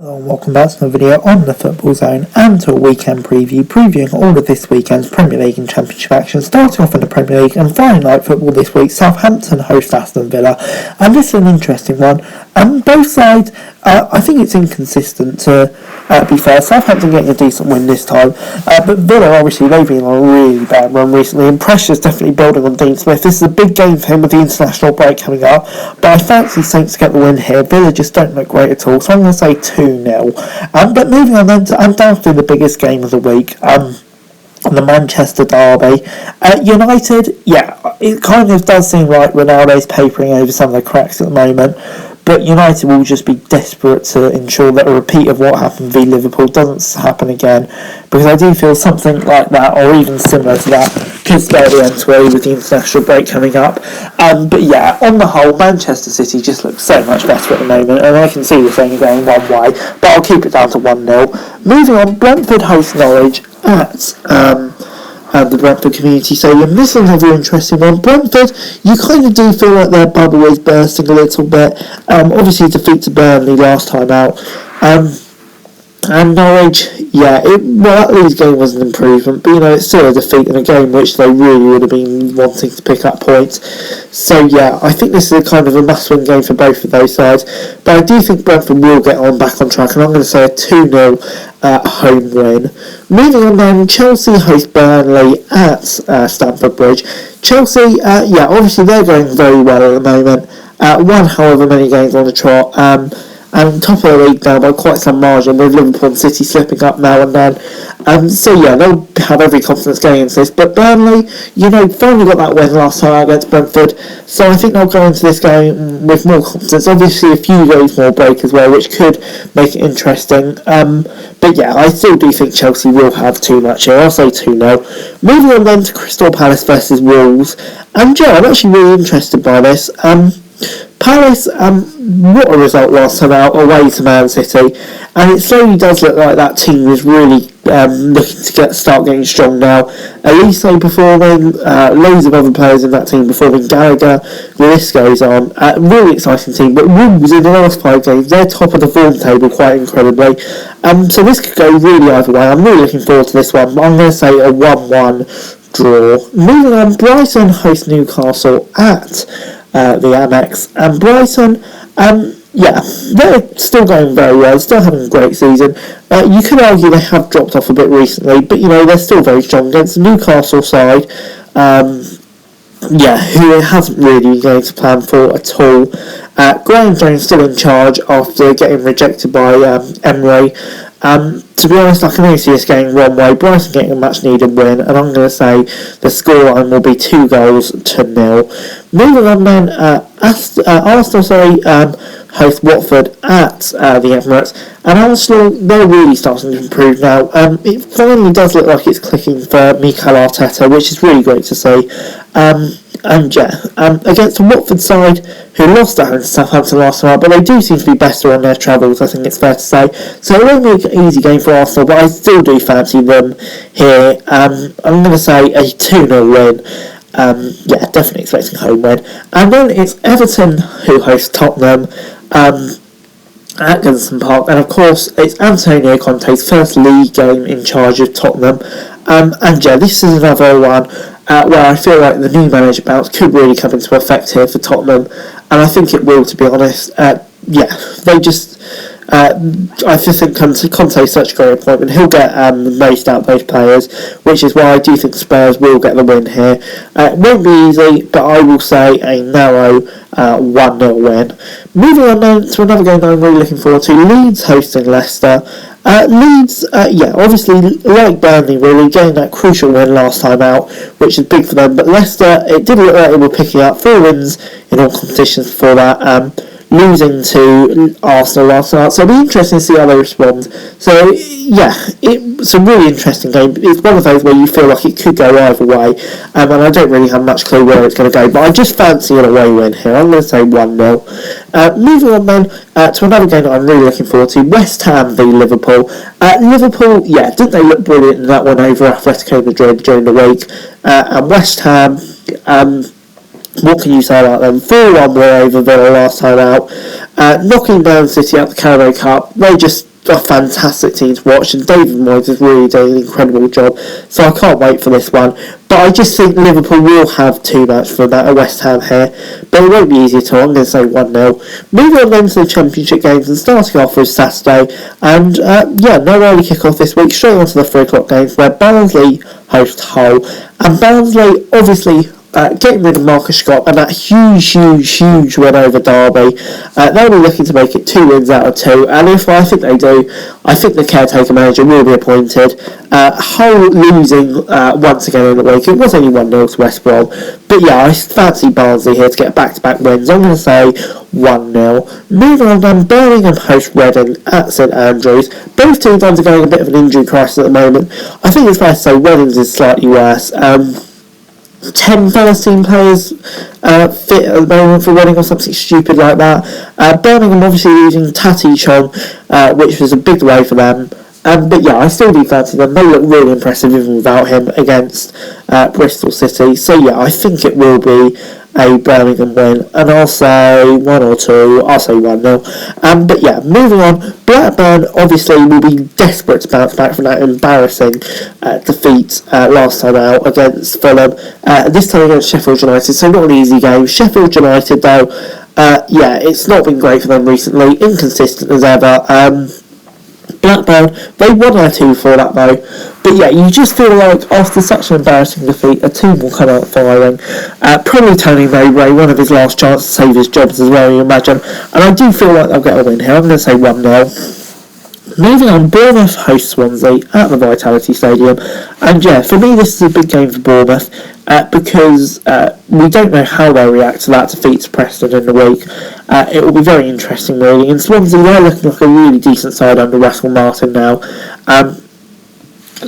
Hello and welcome back to another video on the Football Zone and to a weekend preview, previewing all of this weekend's Premier League and Championship action, starting off in the Premier League and Friday night football this week. Southampton host Aston Villa, and this is an interesting one. Both sides, I think it's inconsistent to be fair. Southampton getting a decent win this time, but Villa, obviously, they've been on a really bad run recently, and pressure's definitely building on Dean Smith. This is a big game for him with the international break coming up, but I fancy Saints to get the win here. Villa just don't look great at all, so I'm going to say 2-0. But moving on then to undoubtedly the biggest game of the week, the Manchester derby. United, it kind of does seem like Ronaldo's papering over some of the cracks at the moment, but United will just be desperate to ensure that a repeat of what happened v Liverpool doesn't happen again, because I do feel something like that, or even similar to that, could spare the end-to-way with the international break coming up. But yeah, on the whole, Manchester City just looks so much better at the moment, and I can see this only going one way, but I'll keep it down to 1-0. Moving on, Brentford host Norwich at the Brentford Community Stadium. This is another interesting one. Brentford, you kind of do feel like their bubble is bursting a little bit. Obviously, defeat to Burnley last time out. And Norwich, that Leeds game was an improvement, but it's still a defeat in a game which they really would have been wanting to pick up points. So I think this is a kind of a must-win game for both of those sides, but I do think Brentford will get back on track, and I'm going to say a 2-0 home win. Moving on then, Chelsea host Burnley at Stamford Bridge. Chelsea, obviously they're going very well at the moment, won however many games on the trot, and top of the league now by quite some margin, with Liverpool and City slipping up now and then. They'll have every confidence going into this. But Burnley, finally got that win last time against Brentford, so I think they'll go into this game with more confidence. Obviously, a few days more break as well, which could make it interesting. But I still do think Chelsea will have too much here. I'll say 2-0. Moving on then to Crystal Palace versus Wolves. And Joe, I'm actually really interested by this. Palace, what a result last time out away to Man City, and it slowly does look like that team is really looking to start getting strong now. Elise performing, loads of other players in that team performing, Gallagher, the list goes on. Really exciting team, but Wolves in the last 5 games, they're top of the form table quite incredibly. So this could go really either way. I'm really looking forward to this one, but I'm going to say a 1-1 draw. Moving on, Brighton host Newcastle at the Amex, and Brighton, they're still going very well, still having a great season. You could argue they have dropped off a bit recently, but they're still very strong against the Newcastle side, who it hasn't really been going to plan for at all. Graham Jones still in charge after getting rejected by Emery. To be honest, I can only see this going one way. Brighton getting a much needed win, and I'm going to say the scoreline will be 2-0. Moving on then, Arsenal host Watford at the Emirates, and Arsenal, they're really starting to improve now. It finally does look like it's clicking for Mikel Arteta, which is really great to see. Against the Watford side, who lost at home to Southampton last time out, but they do seem to be better on their travels, I think it's fair to say. So it won't be an easy game for Arsenal, but I still do fancy them here. I'm going to say a 2-0 win. Definitely expecting a home win. And then it's Everton who host Tottenham at Goodison Park, and of course it's Antonio Conte's first league game in charge of Tottenham. This is another one where I feel like the new manager bounce could really come into effect here for Tottenham, and I think it will, to be honest. I just think Conte's such a great appointment. He'll get the most out of those players, which is why I do think Spurs will get the win here. It won't be easy, but I will say a narrow 1-0 win. Moving on then to another game that I'm really looking forward to, Leeds hosting Leicester. Leeds, obviously, like Burnley, really getting that crucial win last time out, which is big for them. But Leicester, it did look like they were picking up 4 wins in all competitions before that, losing to Arsenal last night. So it'll be interesting to see how they respond. So, it's a really interesting game. It's one of those where you feel like it could go either way, and I don't really have much clue where it's going to go, but I just fancy an away win here. I'm going to say 1-0. Moving on then to another game that I'm really looking forward to, West Ham v Liverpool. Liverpool, didn't they look brilliant in that one over Atletico Madrid during the week? And West Ham, what can you say about them? 4-1 win over Villa last time out. Knocking down City at the Carabao Cup. They just a fantastic team to watch, and David Moyes is really doing an incredible job, so I can't wait for this one. But I just think Liverpool will have too much for that at West Ham here, but it won't be easy at all. I'm going to say 1-0. Moving on then to the Championship games, and starting off with Saturday, and no early kick-off this week, straight on to the 3 o'clock games, where Barnsley host Hull, and Barnsley obviously getting rid of Marcus Scott and that huge win over Derby. They'll be looking to make it 2 wins out of 2, and if I think they do, I think the caretaker manager will be appointed. Hull losing once again in the week. It was only 1-0 to West Brom, but yeah, I fancy Barnsley here to get back-to-back wins. I'm going to say 1-0. Moving on then, Birmingham host Reading at St Andrews. Both teams undergoing a bit of an injury crisis at the moment. I think it's fair to say Reading's is slightly worse. 10 first team players fit at the moment for Reading or something stupid like that. Birmingham obviously losing Tati Chong, which was a big way for them. But yeah, I still do fancy them. They look really impressive even without him against Bristol City. So yeah, I think it will be a Birmingham win, and I'll say 1 or 2. I'll say 1-0. But yeah, moving on, Blackburn obviously will be desperate to bounce back from that embarrassing defeat last time out against Fulham. This time against Sheffield United, so not an easy game. Sheffield United though, it's not been great for them recently, inconsistent as ever. Blackburn, they won their 2 for that though, but yeah, you just feel like after such an embarrassing defeat, a team will come out firing. Probably Tony Mowbray, one of his last chances to save his jobs as well, you imagine, and I do feel like they'll get a win here. I'm going to say 1-0. Moving on, Bournemouth host Swansea at the Vitality Stadium, and yeah, for me this is a big game for Bournemouth because we don't know how they'll react to that defeat to Preston in the week. It will be very interesting really, and Swansea, they're looking like a really decent side under Russell Martin now.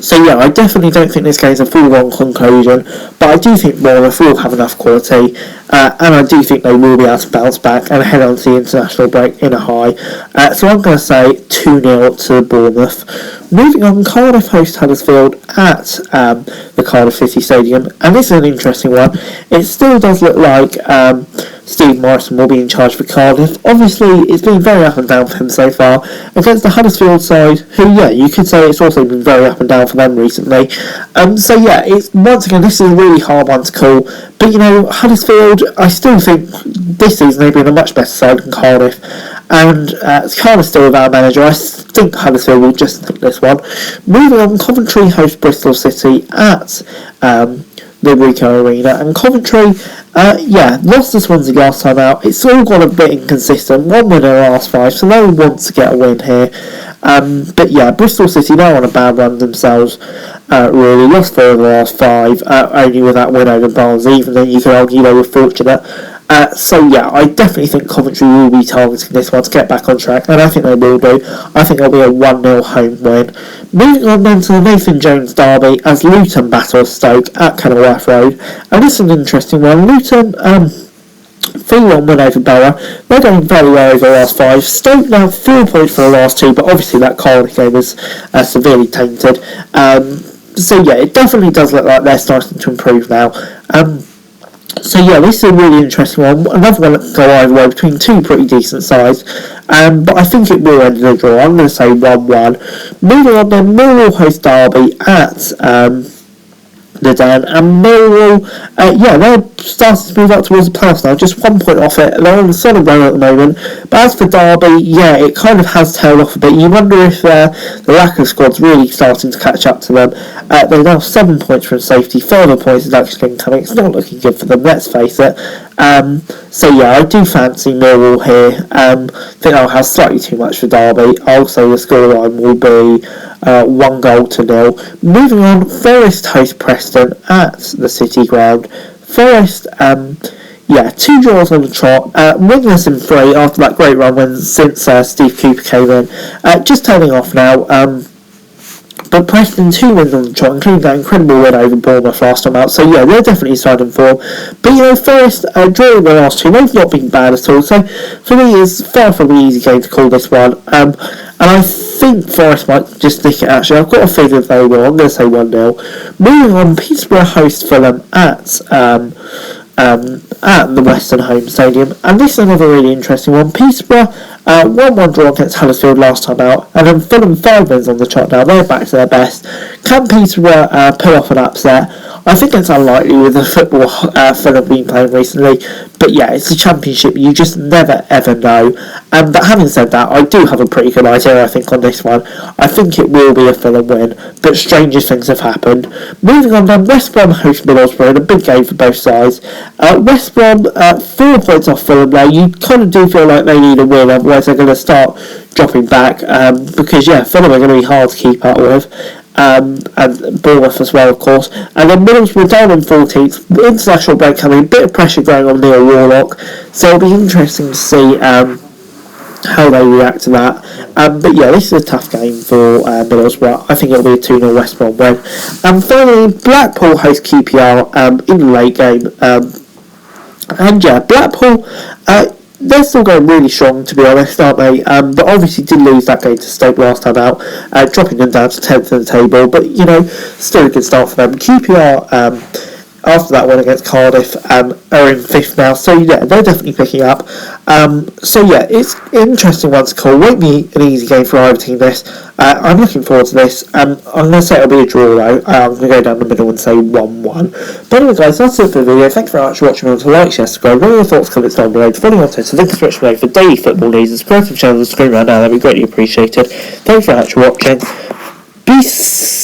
So yeah, I definitely don't think this game's a foregone conclusion, but I do think Bournemouth will have enough quality, and I do think they will be able to bounce back and head on to the international break in a high. So I'm going to say 2-0 to Bournemouth. Moving on, Cardiff host Huddersfield at the Cardiff City Stadium, and this is an interesting one. It still does look like Steve Morrison will be in charge for Cardiff. Obviously, it's been very up and down for him so far against the Huddersfield side, who, yeah, you could say it's also been very up and down for them recently. So yeah, it's once again, this is a really hard one to call. But you know, Huddersfield, I still think this season they've been a much better side than Cardiff. And Cardiff still without a manager. I think Huddersfield will just take this one. Moving on, Coventry host Bristol City at the Ricoh Arena, and Coventry, lost to Swansea last time out. It's all gone a bit inconsistent. 1 win in the last 5, so they want to get a win here. But yeah, Bristol City, they're on a bad run themselves. Really lost 4 of the last 5, only with that win over Barnsley. Even though you could argue they were fortunate. So yeah, I definitely think Coventry will be targeting this one to get back on track, and I think they will do. I think it'll be a 1-0 home win. Moving on then to the Nathan Jones derby as Luton battle Stoke at Kenilworth Road, and this is an interesting one. Luton 3-1 win over Borough. They're going very well over the last 5. Stoke now 4 points for the last 2, but obviously that Cardiff game was severely tainted. So yeah, it definitely does look like they're starting to improve now. So yeah, this is a really interesting one. Another one that can go either way between 2 pretty decent sides. But I think it will end in a draw. I'm going to say 1-1. Moving on then, Millwall host Derby at the Den, and Millwall, they're starting to move up towards the playoffs now, just 1 point off it. They're on a solid run at the moment, but as for Derby, yeah, it kind of has tailed off a bit. You wonder if the lack of squad's really starting to catch up to them. They're now 7 points from safety, further points is actually incoming. It's not looking good for them, let's face it. So yeah, I do fancy Millwall here. I think I'll have slightly too much for Derby. I'll say the scoreline will be 1-0. Moving on, Forest host Preston at the City Ground. Forest, 2 draws on the trot, winless in 3 after that great run when since Steve Cooper came in. Just turning off now. But Preston 2 wins on the trot, including that incredible win over Bournemouth last time out. So yeah, they're definitely starting form. But you know, Forest drawing the last 2, they've not been bad at all. So for me, it's far from an easy game to call this one. And I think Forest might just stick it actually. I've got a feeling they will. I'm going to say 1-0. Moving on, Peterborough host Fulham at the Western Home Stadium, and this is another really interesting one. Peterborough, 1-1 draw against Huddersfield last time out, and then Fulham 5 wins on the trot now. They're back to their best. Can Peterborough pull off an upset? I think it's unlikely with the football Fulham been playing recently, but yeah, it's a championship, you just never ever know. But having said that, I do have a pretty good idea, I think, on this one. I think it will be a Fulham win, but stranger things have happened. Moving on then, West Brom host Middlesbrough in a big game for both sides. West Brom 4 points off Fulham now. You kind of do feel like they need a win, otherwise they're going to start dropping back, because yeah, Fulham are going to be hard to keep up with. And Bournemouth as well, of course. And then Middlesbrough down in 14th, international break coming, a bit of pressure going on Neil Warnock, so it'll be interesting to see how they react to that. But yeah, this is a tough game for Middlesbrough. I think it'll be a 2-0 West Brom win. And finally, Blackpool host QPR in the late game. And yeah, Blackpool, they're still going really strong, to be honest, aren't they? But obviously did lose that game to Stoke last time out, dropping them down to 10th in the table. But, you know, still a good start for them. QPR, after that one against Cardiff, are in 5th now. So, yeah, they're definitely picking up. So, yeah, it's an interesting one to call. Won't be an easy game for either team, this. I'm looking forward to this. I'm going to say it'll be a draw, though. I'm going to go down the middle and say 1-1. But anyway, guys, that's it for the video. Thanks very much for watching. Remember to like, share, subscribe. What are your thoughts, comments down below? Follow me on Twitter, link is below for daily football news, and subscribe to the channel on the screen right now. That'd be greatly appreciated. Thanks very much for watching. Peace.